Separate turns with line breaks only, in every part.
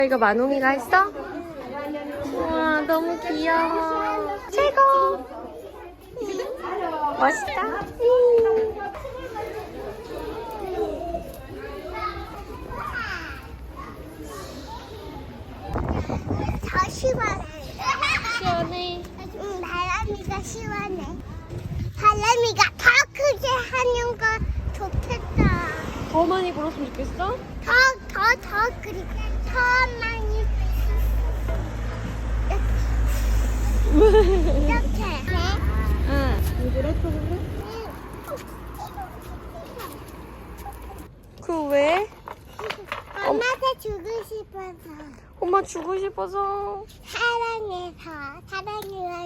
이거 만홍이가 했어? 우와 너무 귀여워. 최고. 멋있다.
더 시원해.
시원해.
응, 바람이가 시원해. 바람이가 더 크게 하는 거 좋겠다.
더 많이 불었으면 좋겠어?
더 그리고 더 많이 이렇게.
응. 그 왜?
엄마한테 주고 싶어서.
엄마 주고 싶어서.
사랑해서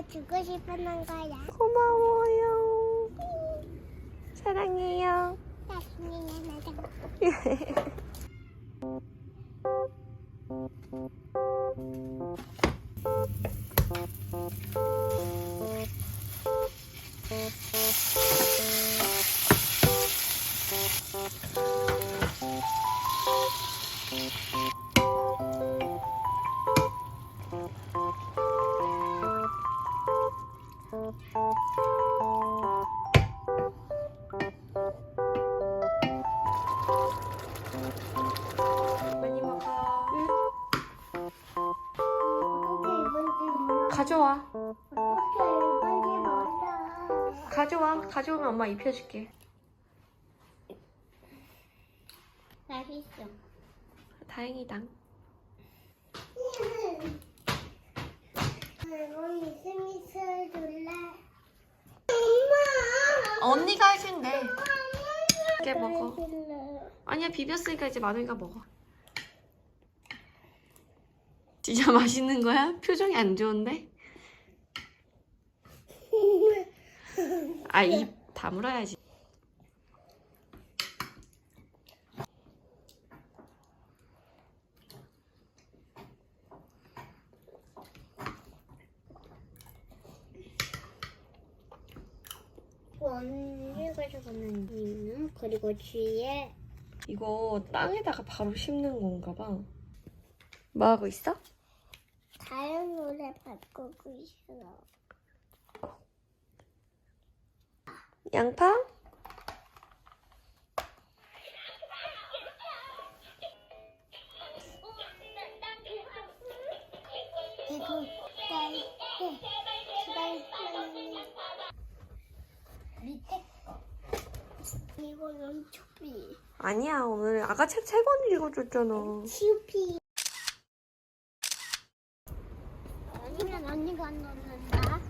주고 싶었는 거야.
고마워요. 사랑해요. 많이 먹어. 가져와. 가져와. 가져오면 엄마 입혀줄게.
맛있어.
다행이다.
언니 스미스 줄래?
언니가 해준대. 이렇게 먹어.
줄래?
아니야 비볐으니까 이제 마누이가 먹어. 진짜 맛있는 거야? 표정이 안 좋은데? 아, 입 다물어야지.
언니가 적어놓은 이유는 그리고 뒤에
이거 땅에다가 바로 심는 건가 봐. 뭐 하고 있어?
다른 노래 바꾸고 있어.
양파?
이거 밑에 거. 이거는 추피.
아니야 오늘 아까 책 3권 읽어줬잖아.
추피. 아니면 언니가 안 넣는다.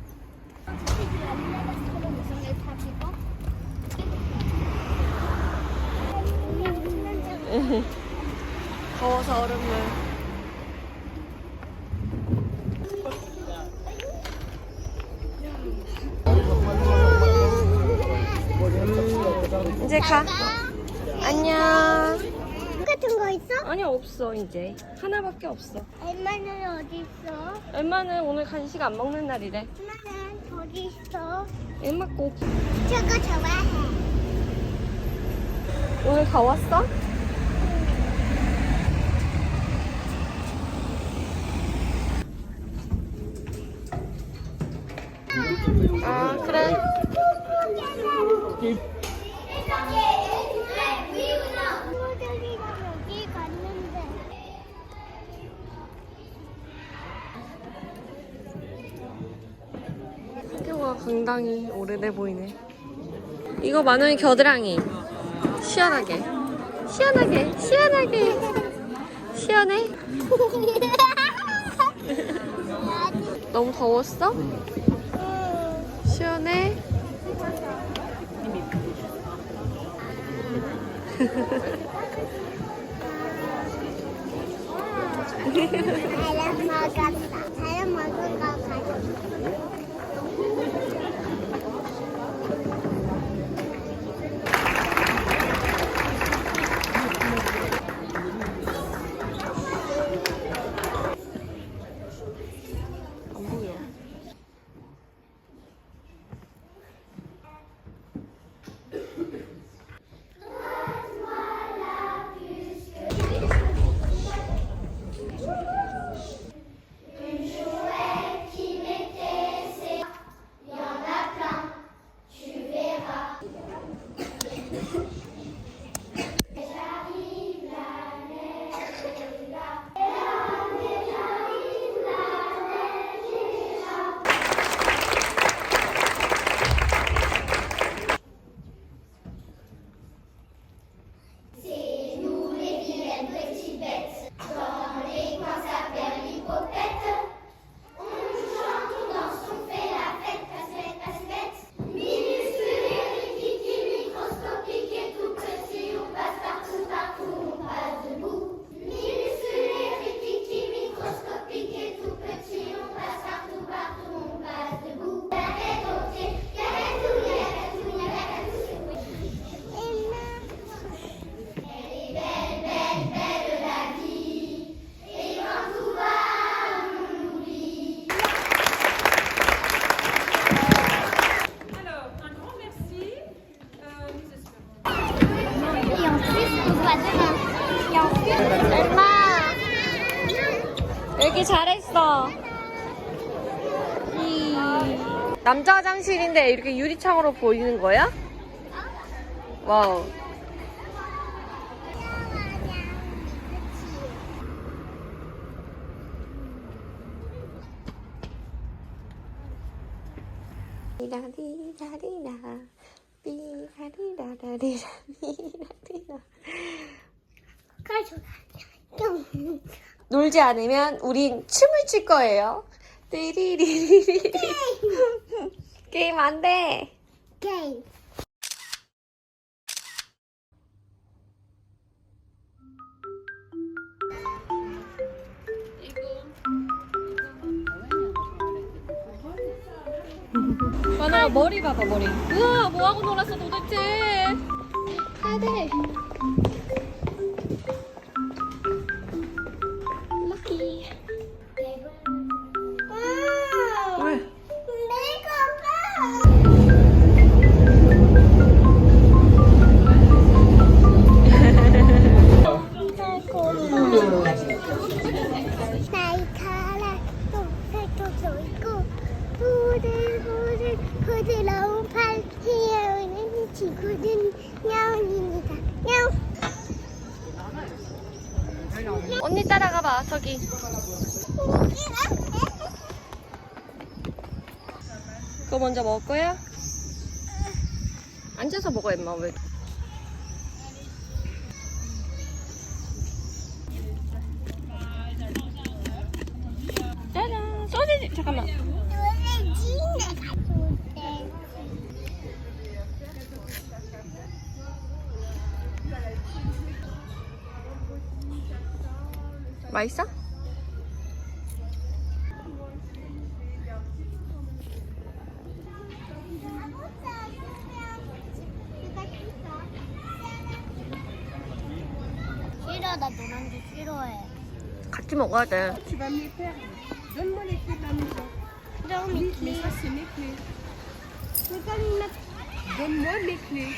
추피 언니가 서로 무슨 일 타지고.
더워서 얼음물. 이제 가. 안녕.
같은 거 있어?
아니 없어 이제 하나밖에 없어.
엄마는 어디 있어?
엄마는 오늘 간식 안 먹는 날이래.
엄마는 어디 있어?
엄마 꼭
저거 좋아해.
오늘 가왔어? 아 그래.
친구들이랑 여기 갔는데
학교가 굉장히 오래돼 보이네. 이거 만원이 겨드랑이. 시원하게. 시원하게. 시원하게. 시원해? 너무 더웠어? 시원해?
사람 먹었다. 사람 먹은 거 가져.
안 보여. 얼마? 여기 잘했어. 남자 화장실인데 이렇게 유리창으로 보이는 거야? 와우. 리라리라리라 리라리라리라리라.
가져가.
놀지 않으면 우린 춤을 출 거예요. 띠리리리리. 게임 안 돼.
게임.
만화가 머리 봐봐, 머리. 우와, 뭐하고 놀았어 도대체. 가야 돼. 럭키. 왜?
내가 날카라 똥살도 있고 부들부들 부드러운 팔 휘어오는 친구는 야옹입니다. 야옹.
언니 따라가 봐, 저기. 그거 먼저 먹을 거야? 앉아서 먹어, 엄마. 왜? 짜잔, 소세지. 잠깐만. 맛있어?
싫어, 나 노란색 싫어해.
같이 먹어야 돼.
Tu vas me les faire. Donne-moi les clés de la maison. Mais ça, c'est mes clés. Donne-moi mes clés.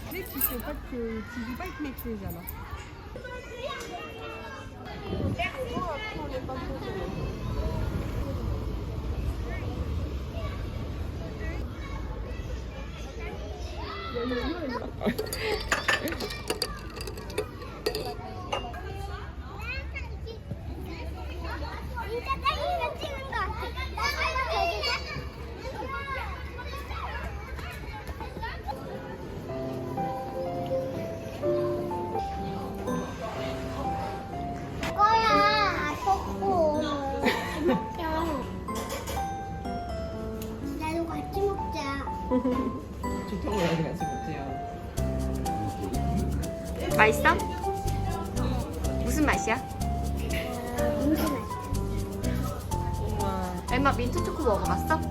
Clés qui sont pas que tu joues pas avec mes clés alors.
진짜 딸기가 찍는 거 같아. 나가서 저기가.
보통 어디 가지 못해요.
맛있어? 무슨 맛이야?
민트 맛.
우와.
엠마 민트 초코 먹어봤어?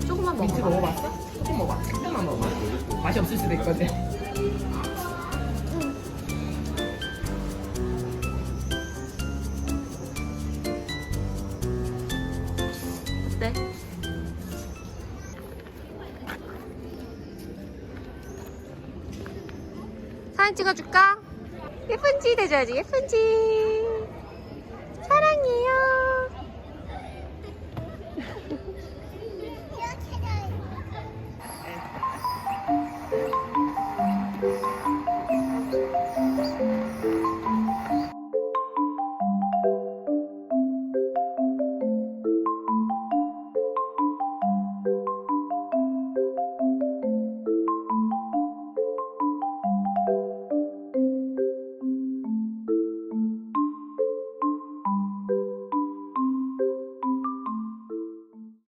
조금만
민트
먹어봐.
먹어봤어? 조금 먹어봐. 조금만 먹어봐. 맛이 없을 수도 있거든.
어때? 사진 찍어줄까? 예쁜지 해줘야지. 예쁜지.